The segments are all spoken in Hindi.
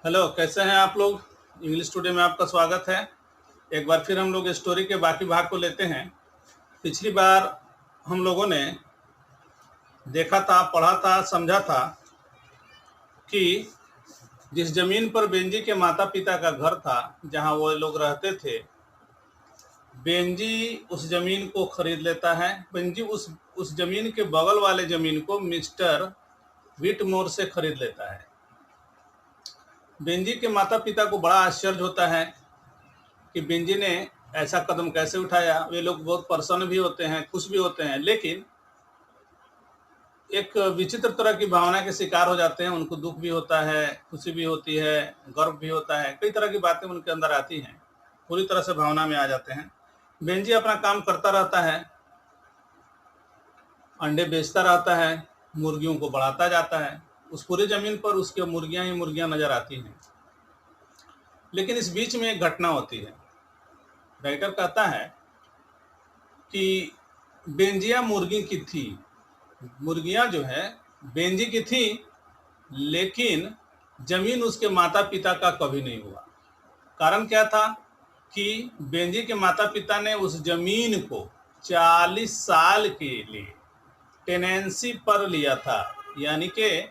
हेलो, कैसे हैं आप लोग। इंग्लिश टुडे में आपका स्वागत है। एक बार फिर हम लोग स्टोरी के बाकी भाग को लेते हैं। पिछली बार हम लोगों ने देखा था, पढ़ा था, समझा था कि जिस जमीन पर बेंजी के माता पिता का घर था, जहां वो लोग रहते थे, बेंजी उस जमीन को खरीद लेता है। बेंजी उस जमीन के बगल वाले जमीन को मिस्टर विटमोर से खरीद लेता है। बेंजी के माता पिता को बड़ा आश्चर्य होता है कि बेंजी ने ऐसा कदम कैसे उठाया। वे लोग बहुत प्रसन्न भी होते हैं, खुश भी होते हैं, लेकिन एक विचित्र तरह की भावना के शिकार हो जाते हैं। उनको दुख भी होता है, खुशी भी होती है, गर्व भी होता है, कई तरह की बातें उनके अंदर आती हैं। पूरी तरह से भावना में आ जाते हैं। बेंजी अपना काम करता रहता है, अंडे बेचता रहता है, मुर्गियों को बढ़ाता जाता है। उस पूरी जमीन पर उसके मुर्गियां ही मुर्गियां नजर आती हैं। लेकिन इस बीच में एक घटना होती है। राइटर कहता है कि बेंजिया मुर्गी की थी। मुर्गियां जो है बेंजी की थी, लेकिन जमीन उसके माता पिता का कभी नहीं हुआ। कारण क्या था कि बेंजी के माता पिता ने उस जमीन को 40 साल के लिए टेनेंसी पर लिया था। यानी कि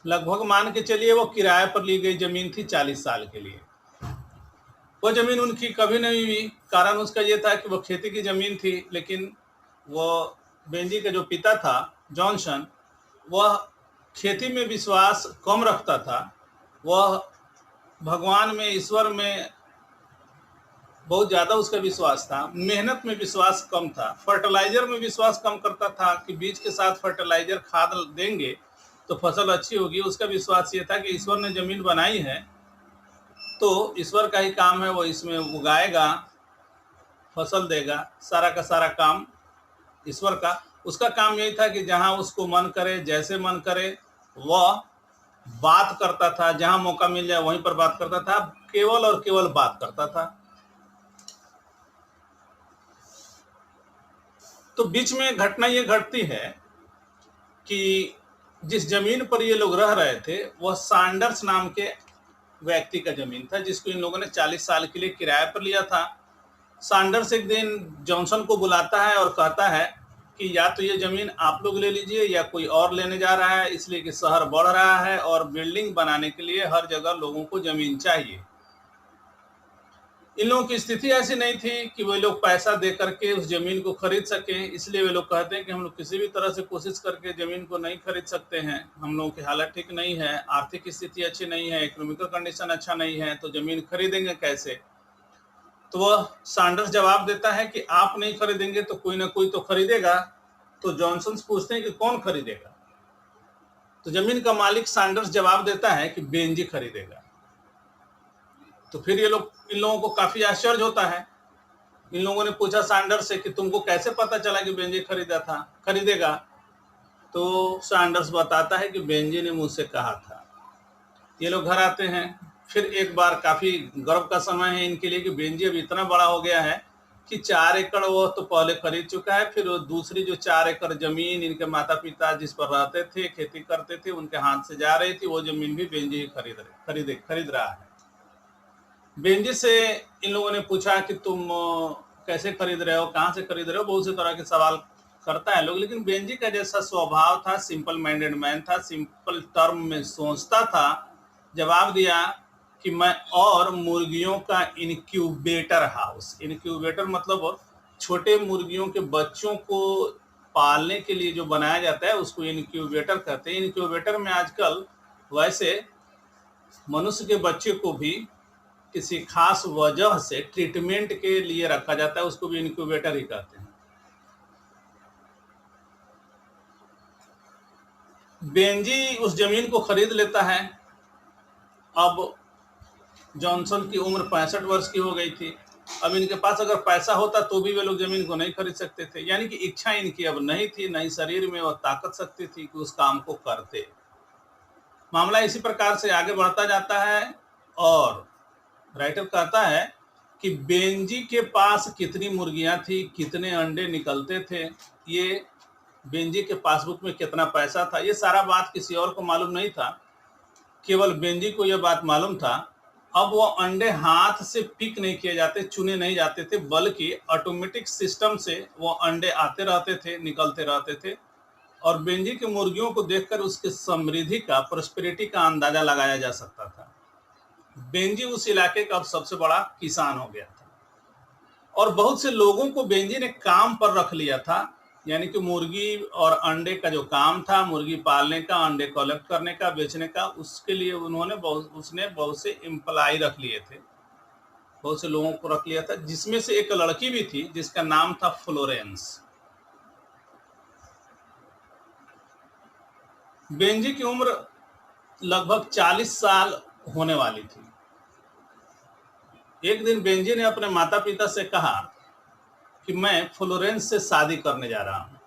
लगभग मान के चलिए वो किराए पर ली गई जमीन थी 40 साल के लिए। वो जमीन उनकी कभी नहीं हुई। कारण उसका ये था कि वो खेती की जमीन थी, लेकिन वो बेंजी का जो पिता था जॉनसन, वह खेती में विश्वास कम रखता था। वह भगवान में, ईश्वर में बहुत ज़्यादा उसका विश्वास था। मेहनत में विश्वास कम था। फर्टिलाइजर में विश्वास कम करता था कि बीज के साथ फर्टिलाइजर खाद देंगे तो फसल अच्छी होगी। उसका विश्वास ये था कि ईश्वर ने ज़मीन बनाई है तो ईश्वर का ही काम है, वो इसमें उगाएगा, फसल देगा। सारा का सारा काम ईश्वर का। उसका काम यही था कि जहां उसको मन करे, जैसे मन करे, वह बात करता था। जहां मौका मिल जाए वहीं पर बात करता था, केवल और केवल बात करता था। तो बीच में घटना ये घटती है कि जिस जमीन पर ये लोग रह रहे थे वह सैंडर्स नाम के व्यक्ति का जमीन था, जिसको इन लोगों ने 40 साल के लिए किराए पर लिया था। सैंडर्स एक दिन जॉनसन को बुलाता है और कहता है कि या तो ये जमीन आप लोग ले लीजिए या कोई और लेने जा रहा है, इसलिए कि शहर बढ़ रहा है और बिल्डिंग बनाने के लिए हर जगह लोगों को जमीन चाहिए। इन लोगों की स्थिति ऐसी नहीं थी कि वे लोग पैसा दे करके उस जमीन को खरीद सकें, इसलिए वे लोग कहते हैं कि हम लोग किसी भी तरह से कोशिश करके जमीन को नहीं खरीद सकते हैं। हम लोगों की हालत ठीक नहीं है, आर्थिक स्थिति अच्छी नहीं है, इकोनॉमिकल कंडीशन अच्छा नहीं है, तो जमीन खरीदेंगे कैसे। तो वह सैंडर्स जवाब देता है कि आप नहीं खरीदेंगे तो कोई ना कोई तो खरीदेगा। तो जॉनसन पूछते हैं कि कौन खरीदेगा। तो जमीन का मालिक सैंडर्स जवाब देता है कि बेंजी खरीदेगा। तो फिर इन लोगों को काफी आश्चर्य होता है। इन लोगों ने पूछा सैंडर्स से कि तुमको कैसे पता चला कि बेंजी खरीदेगा। तो सैंडर्स बताता है कि बेंजी ने मुझसे कहा था। ये लोग घर आते हैं। फिर एक बार काफी गर्व का समय है इनके लिए कि बेंजी अब इतना बड़ा हो गया है कि 4 एकड़ वो तो पहले खरीद चुका है। फिर वो दूसरी जो 4 एकड़ जमीन इनके माता पिता जिस पर रहते थे, खेती करते थे, उनके हाथ से जा रही थी, वो जमीन भी बेंजी ही खरीद रहा है। बेंजी से इन लोगों ने पूछा कि तुम कैसे खरीद रहे हो, कहाँ से खरीद रहे हो, बहुत से तरह के सवाल करता है लोग। लेकिन बेंजी का जैसा स्वभाव था, सिंपल माइंडेड मैन था, सिंपल टर्म में सोचता था। जवाब दिया कि मैं और मुर्गियों का इनक्यूबेटर हाउस, इनक्यूबेटर मतलब छोटे मुर्गियों के बच्चों को पालने के लिए जो बनाया जाता है उसको इनक्यूबेटर कहते हैं। इनक्यूबेटर में आजकल वैसे मनुष्य के बच्चे को भी किसी खास वजह से ट्रीटमेंट के लिए रखा जाता है, उसको भी इनक्यूबेटर ही कहते हैं। बेंजी उस जमीन को खरीद लेता है। अब जॉनसन की उम्र 65 वर्ष की हो गई थी। अब इनके पास अगर पैसा होता तो भी वे लोग जमीन को नहीं खरीद सकते थे। यानी कि इच्छा इनकी अब नहीं थी, नहीं शरीर में वह ताकत शक्ति थी कि उस काम को करते। मामला इसी प्रकार से आगे बढ़ता जाता है और राइटर कहता है कि बेंजी के पास कितनी मुर्गियां थी, कितने अंडे निकलते थे, ये बेंजी के पासबुक में कितना पैसा था, ये सारा बात किसी और को मालूम नहीं था। केवल बेंजी को यह बात मालूम था। अब वो अंडे हाथ से पिक नहीं किए जाते, चुने नहीं जाते थे, बल्कि ऑटोमेटिक सिस्टम से वो अंडे आते रहते थे, निकलते रहते थे। और बेंजी की मुर्गियों को देखकर उसकी समृद्धि का, प्रोस्पेरिटी का अंदाजा लगाया जा सकता था। बेंजी उस इलाके का अब सबसे बड़ा किसान हो गया था और बहुत से लोगों को बेंजी ने काम पर रख लिया था। यानी कि मुर्गी और अंडे का जो काम था, मुर्गी पालने का, अंडे कलेक्ट करने का, बेचने का, उसके लिए उसने बहुत से एम्प्लॉय रख लिए थे, बहुत से लोगों को रख लिया था, जिसमें से एक लड़की भी थी जिसका नाम था फ्लोरेंस। बेंजी की उम्र लगभग 40 साल होने वाली थी। एक दिन बेंजी ने अपने माता पिता से कहा कि मैं फ्लोरेंस से शादी करने जा रहा हूं।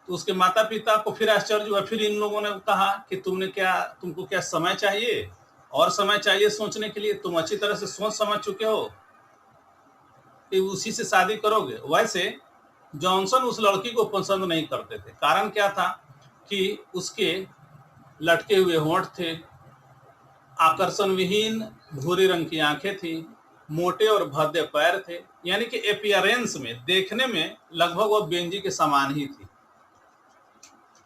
तो उसके माता पिता को फिर आश्चर्य हुआ। फिर इन लोगों ने कहा कि तुमको क्या समय चाहिए, और समय चाहिए सोचने के लिए? तुम अच्छी तरह से सोच समझ चुके हो कि उसी से शादी करोगे। वैसे जॉनसन उस लड़की को पसंद नहीं करते थे। कारण क्या था कि उसके लटके हुए होंठ थे, आकर्षण विहीन भूरी रंग की आंखें थी, मोटे और भद्दे पैर थे। यानी कि एपियरेंस में, देखने में लगभग वो बेंजी के समान ही थी।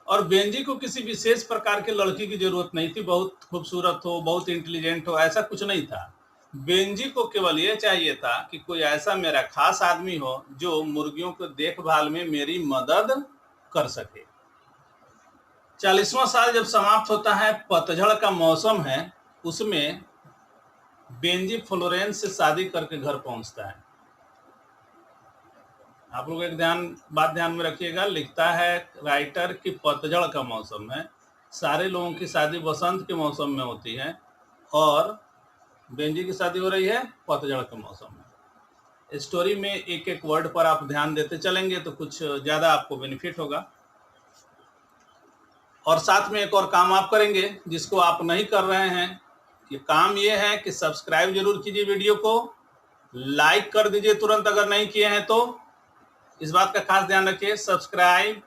और बेंजी को किसी विशेष प्रकार के लड़की की जरूरत नहीं थी, बहुत खूबसूरत हो, बहुत इंटेलिजेंट हो, ऐसा कुछ नहीं था। बेंजी को केवल यह चाहिए था कि कोई ऐसा मेरा खास आदमी हो जो मुर्गियों को देखभाल में मेरी मदद कर सके। 40वां साल जब समाप्त होता है, पतझड़ का मौसम है, उसमें बेंजी फ्लोरेंस से शादी करके घर पहुंचता है। आप लोग एक बात ध्यान में रखिएगा, लिखता है राइटर कि पतझड़ का मौसम है। सारे लोगों की शादी वसंत के मौसम में होती है और बेंजी की शादी हो रही है पतझड़ के मौसम में। स्टोरी में एक एक वर्ड पर आप ध्यान देते चलेंगे तो कुछ ज़्यादा आपको बेनिफिट होगा। और साथ में एक और काम आप करेंगे जिसको आप नहीं कर रहे हैं। ये काम ये है कि सब्सक्राइब जरूर कीजिए, वीडियो को लाइक कर दीजिए तुरंत अगर नहीं किए हैं तो। इस बात का खास ध्यान रखिए, सब्सक्राइब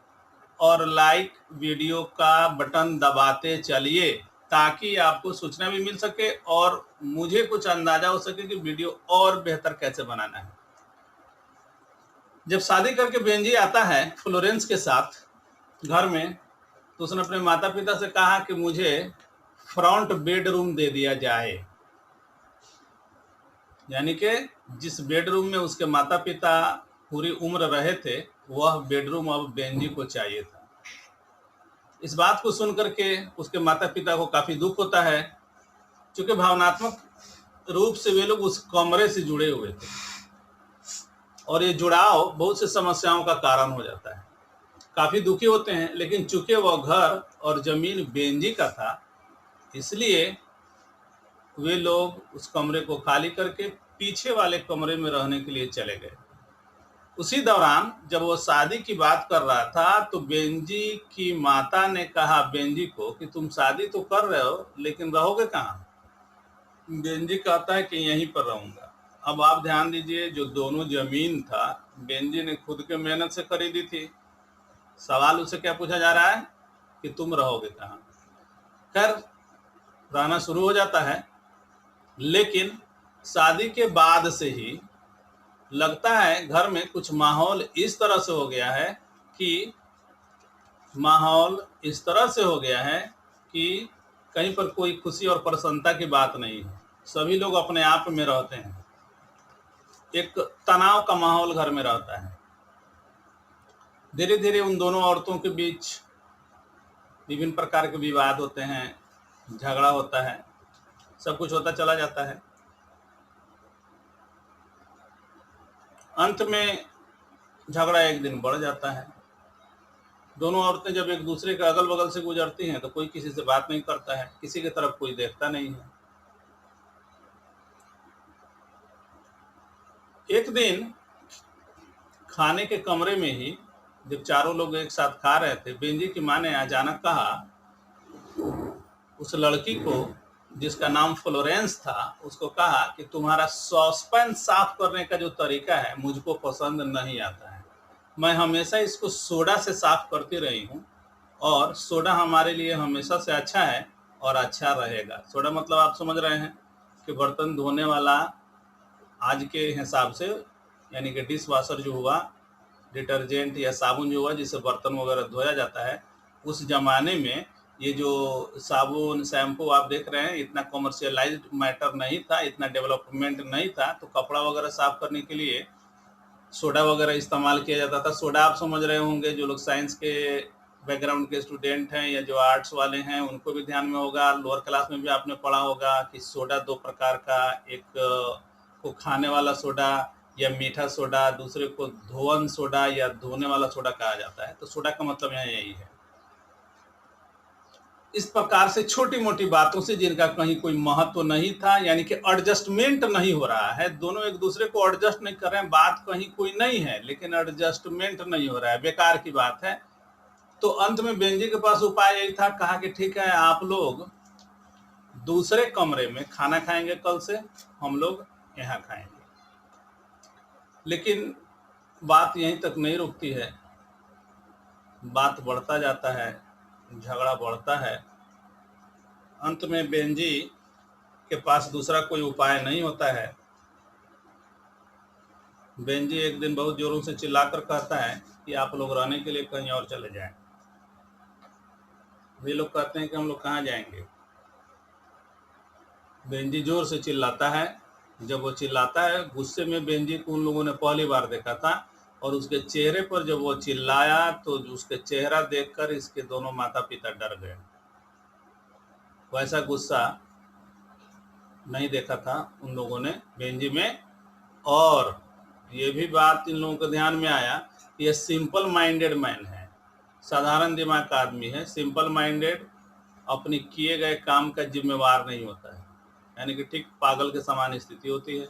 और लाइक वीडियो का बटन दबाते चलिए ताकि आपको सूचना भी मिल सके और मुझे कुछ अंदाजा हो सके कि वीडियो और बेहतर कैसे बनाना है। जब शादी करके बेंजी आता है फ्लोरेंस के साथ घर में, तो उसने अपने माता पिता से कहा कि मुझे फ्रंट बेडरूम दे दिया जाए। यानी कि जिस बेडरूम में उसके माता पिता पूरी उम्र रहे थे, वह बेडरूम अब बेंजी को चाहिए था। इस बात को सुनकर के उसके माता पिता को काफी दुख होता है, क्योंकि भावनात्मक रूप से वे लोग उस कमरे से जुड़े हुए थे और ये जुड़ाव बहुत सी समस्याओं का कारण हो जाता है। काफी दुखी होते हैं, लेकिन चूंकि वह घर और जमीन बेंजी का था, इसलिए वे लोग उस कमरे को खाली करके पीछे वाले कमरे में रहने के लिए चले गए। उसी दौरान जब वो शादी की बात कर रहा था तो बेंजी की माता ने कहा बेंजी को कि तुम शादी तो कर रहे हो, लेकिन रहोगे कहाँ? बेंजी कहता है कि यहीं पर रहूंगा। अब आप ध्यान दीजिए, जो दोनों जमीन था बेंजी ने खुद के मेहनत से खरीदी थी। सवाल उसे क्या पूछा जा रहा है कि तुम रहोगे कहाँ? खैर, रहना शुरू हो जाता है, लेकिन शादी के बाद से ही लगता है घर में कुछ माहौल इस तरह से हो गया है कि कहीं पर कोई खुशी और प्रसन्नता की बात नहीं है। सभी लोग अपने आप में रहते हैं, एक तनाव का माहौल घर में रहता है। धीरे धीरे उन दोनों औरतों के बीच विभिन्न प्रकार के विवाद होते हैं, झगड़ा होता है, सब कुछ होता चला जाता है। अंत में झगड़ा एक दिन बढ़ जाता है। दोनों औरतें जब एक दूसरे के अगल बगल से गुजरती हैं तो कोई किसी से बात नहीं करता है, किसी की तरफ कोई देखता नहीं है। एक दिन खाने के कमरे में ही जब चारों लोग एक साथ खा रहे थे, बेंजी की मां ने अचानक कहा उस लड़की को जिसका नाम फ्लोरेंस था, उसको कहा कि तुम्हारा सॉसपैन साफ करने का जो तरीका है मुझको पसंद नहीं आता है। मैं हमेशा इसको सोडा से साफ करती रही हूँ और सोडा हमारे लिए हमेशा से अच्छा है, और अच्छा रहेगा। सोडा मतलब आप समझ रहे हैं कि बर्तन धोने वाला आज के हिसाब से, यानी कि डिश वाशर जो हुआ, डिटर्जेंट या साबुन जो हुआ जिससे बर्तन वगैरह धोया जाता है, उस ज़माने में ये जो साबुन शैम्पू आप देख रहे हैं, इतना कमर्शियलाइज्ड मैटर नहीं था, इतना डेवलपमेंट नहीं था, तो कपड़ा वगैरह साफ करने के लिए सोडा वगैरह इस्तेमाल किया जाता था। सोडा आप समझ रहे होंगे, जो लोग साइंस के बैकग्राउंड के स्टूडेंट हैं या जो आर्ट्स वाले हैं उनको भी ध्यान में होगा, लोअर क्लास में भी आपने पढ़ा होगा कि सोडा दो प्रकार का, एक को खाने वाला सोडा या मीठा सोडा, दूसरे को धोवन सोडा या धोने वाला सोडा कहा जाता है। तो सोडा का मतलब यहाँ यही है। इस प्रकार से छोटी मोटी बातों से जिनका कहीं कोई महत्व नहीं था, यानी कि एडजस्टमेंट नहीं हो रहा है, दोनों एक दूसरे को एडजस्ट नहीं कर रहे हैं, बात कहीं कोई नहीं है लेकिन एडजस्टमेंट नहीं हो रहा है, बेकार की बात है। तो अंत में बेंजी के पास उपाय यही था, कहा कि ठीक है आप लोग दूसरे कमरे में खाना खाएंगे, कल से हम लोग यहाँ खाएंगे। लेकिन बात यहीं तक नहीं रुकती है, बात बढ़ता जाता है, झगड़ा बढ़ता है। अंत में बेंजी के पास दूसरा कोई उपाय नहीं होता है। बेंजी एक दिन बहुत जोरों से चिल्लाकर कहता है कि आप लोग रहने के लिए कहीं और चले जाएं। वे लोग कहते हैं कि हम लोग कहाँ जाएंगे। बेंजी जोर से चिल्लाता है। जब वो चिल्लाता है, गुस्से में बेंजी को उन लोगों ने पहली बार देखा था, और उसके चेहरे पर जब वो चिल्लाया तो उसके चेहरा देखकर इसके दोनों माता पिता डर गए। वैसा गुस्सा नहीं देखा था उन लोगों ने बेंजी में। और ये भी बात इन लोगों को ध्यान में आया कि ये सिंपल माइंडेड मैन है, साधारण दिमाग का आदमी है। सिंपल माइंडेड अपने किए गए काम का जिम्मेवार नहीं होता है, यानी कि ठीक पागल के समान स्थिति होती है।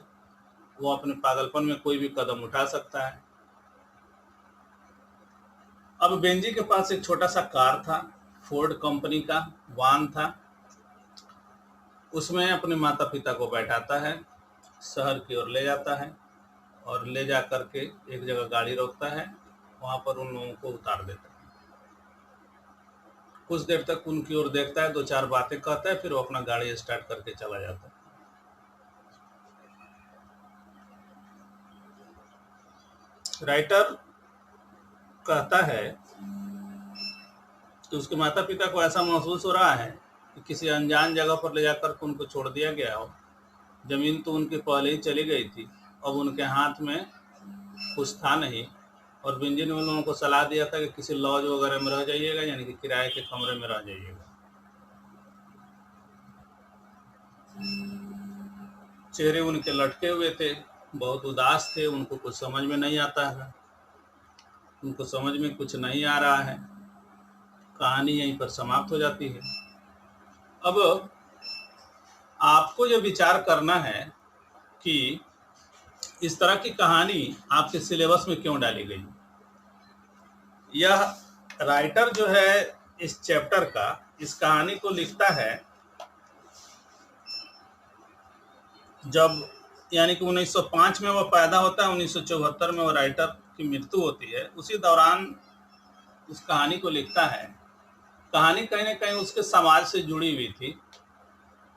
वो अपने पागलपन में कोई भी कदम उठा सकता है। अब बेंजी के पास एक छोटा सा कार था, फोर्ड कंपनी का वान था। उसमें अपने माता पिता को बैठाता है, शहर की ओर ले जाता है और ले जा करके एक जगह गाड़ी रोकता है, वहाँ पर उन लोगों को उतार देता है। कुछ देर तक उनकी ओर देखता है, दो चार बातें कहता है, फिर वो अपना गाड़ी स्टार्ट करके चला जाता है। राइटर कहता है कि उसके माता पिता को ऐसा महसूस हो रहा है कि किसी अनजान जगह पर ले जाकर उनको छोड़ दिया गया हो। जमीन तो उनकी पहले ही चली गई थी, अब उनके हाथ में कुछ था नहीं। और बेंजी ने उन लोगों को सलाह दिया था कि किसी लॉज वगैरह में रह जाइएगा, यानी कि किराए के कमरे में रह जाइएगा। चेहरे उनके लटके हुए थे, बहुत उदास थे, उनको कुछ समझ में नहीं आता है, उनको समझ में कुछ नहीं आ रहा है। कहानी यहीं पर समाप्त हो जाती है। अब आपको यह विचार करना है कि इस तरह की कहानी आपके सिलेबस में क्यों डाली गई। यह राइटर जो है इस चैप्टर का, इस कहानी को लिखता है जब, यानी कि 1905 में वो पैदा होता है, 1974 में वो राइटर की मृत्यु होती है। उसी दौरान उस कहानी को लिखता है। कहानी कहीं ना कहीं उसके समाज से जुड़ी हुई थी,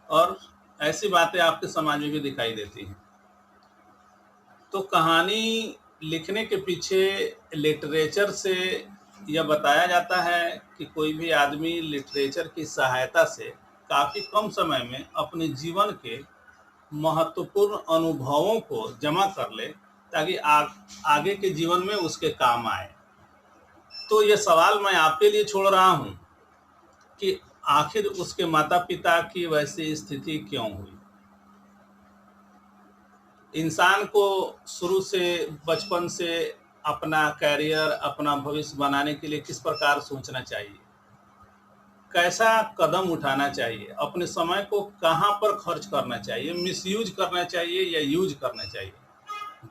और ऐसी बातें आपके समाज में भी दिखाई देती हैं। तो कहानी लिखने के पीछे लिटरेचर से यह बताया जाता है कि कोई भी आदमी लिटरेचर की सहायता से काफ़ी कम समय में अपने जीवन के महत्वपूर्ण अनुभवों को जमा कर ले, ताकि आगे के जीवन में उसके काम आए। तो यह सवाल मैं आपके लिए छोड़ रहा हूँ कि आखिर उसके माता पिता की वैसी स्थिति क्यों हुई। इंसान को शुरू से, बचपन से अपना कैरियर, अपना भविष्य बनाने के लिए किस प्रकार सोचना चाहिए, कैसा कदम उठाना चाहिए, अपने समय को कहाँ पर खर्च करना चाहिए, मिसयूज करना चाहिए या यूज करना चाहिए।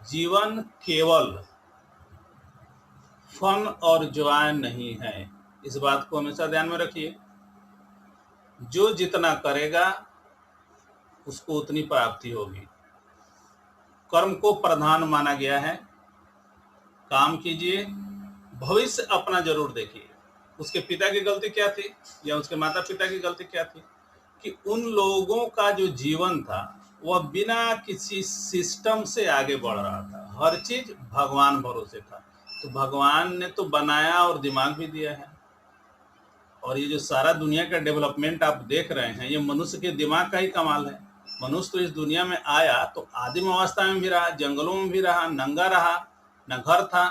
जीवन केवल फन और जॉय नहीं है, इस बात को हमेशा ध्यान में रखिए। जो जितना करेगा उसको उतनी प्राप्ति होगी। कर्म को प्रधान माना गया है। काम कीजिए, भविष्य अपना जरूर देखिए। उसके पिता की गलती क्या थी या उसके माता पिता की गलती क्या थी, कि उन लोगों का जो जीवन था वह बिना किसी सिस्टम से आगे बढ़ रहा था, हर चीज भगवान भरोसे था। तो भगवान ने तो बनाया और दिमाग भी दिया है, और ये जो सारा दुनिया का डेवलपमेंट आप देख रहे हैं, ये मनुष्य के दिमाग का ही कमाल है। मनुष्य तो इस दुनिया में आया तो आदिम अवस्था में भी रहा, जंगलों में भी रहा, नंगा रहा, न घर था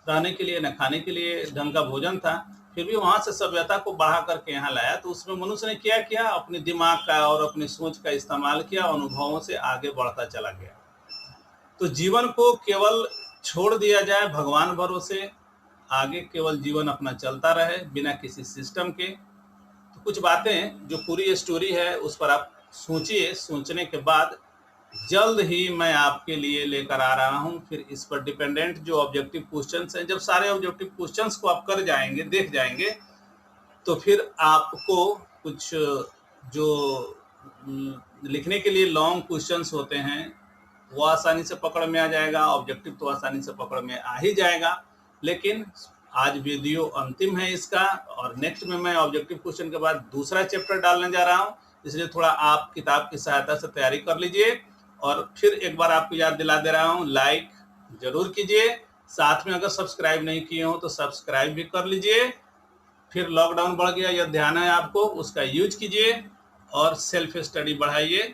रहने के लिए, न खाने के लिए ढंग का भोजन था, फिर भी वहां से सभ्यता को बढ़ा करके यहाँ लाया। तो उसमें मनुष्य ने क्या किया, अपने दिमाग का और अपनी सोच का इस्तेमाल किया, अनुभवों से आगे बढ़ता चला गया। तो जीवन को केवल छोड़ दिया जाए भगवान भरोसे, आगे केवल जीवन अपना चलता रहे बिना किसी सिस्टम के। तो कुछ बातें जो पूरी स्टोरी है उस पर आप सोचिए, सोचने के बाद जल्द ही मैं आपके लिए लेकर आ रहा हूं फिर इस पर डिपेंडेंट जो ऑब्जेक्टिव क्वेश्चंस हैं। जब सारे ऑब्जेक्टिव क्वेश्चंस को आप कर जाएंगे, देख जाएंगे, तो फिर आपको कुछ जो लिखने के लिए लॉन्ग क्वेश्चंस होते हैं वो आसानी से पकड़ में आ जाएगा, ऑब्जेक्टिव तो आसानी से पकड़ में आ ही जाएगा। लेकिन आज वीडियो अंतिम है इसका, और नेक्स्ट में मैं ऑब्जेक्टिव क्वेश्चन के बाद दूसरा चैप्टर डालने जा रहा हूं, इसलिए थोड़ा आप किताब की सहायता से तैयारी कर लीजिए। और फिर एक बार आपको याद दिला दे रहा हूं, लाइक जरूर कीजिए, साथ में अगर सब्सक्राइब नहीं किए हो तो सब्सक्राइब भी कर लीजिए। फिर लॉकडाउन बढ़ गया, यह ध्यान है आपको, उसका यूज कीजिए और सेल्फ स्टडी बढ़ाइए।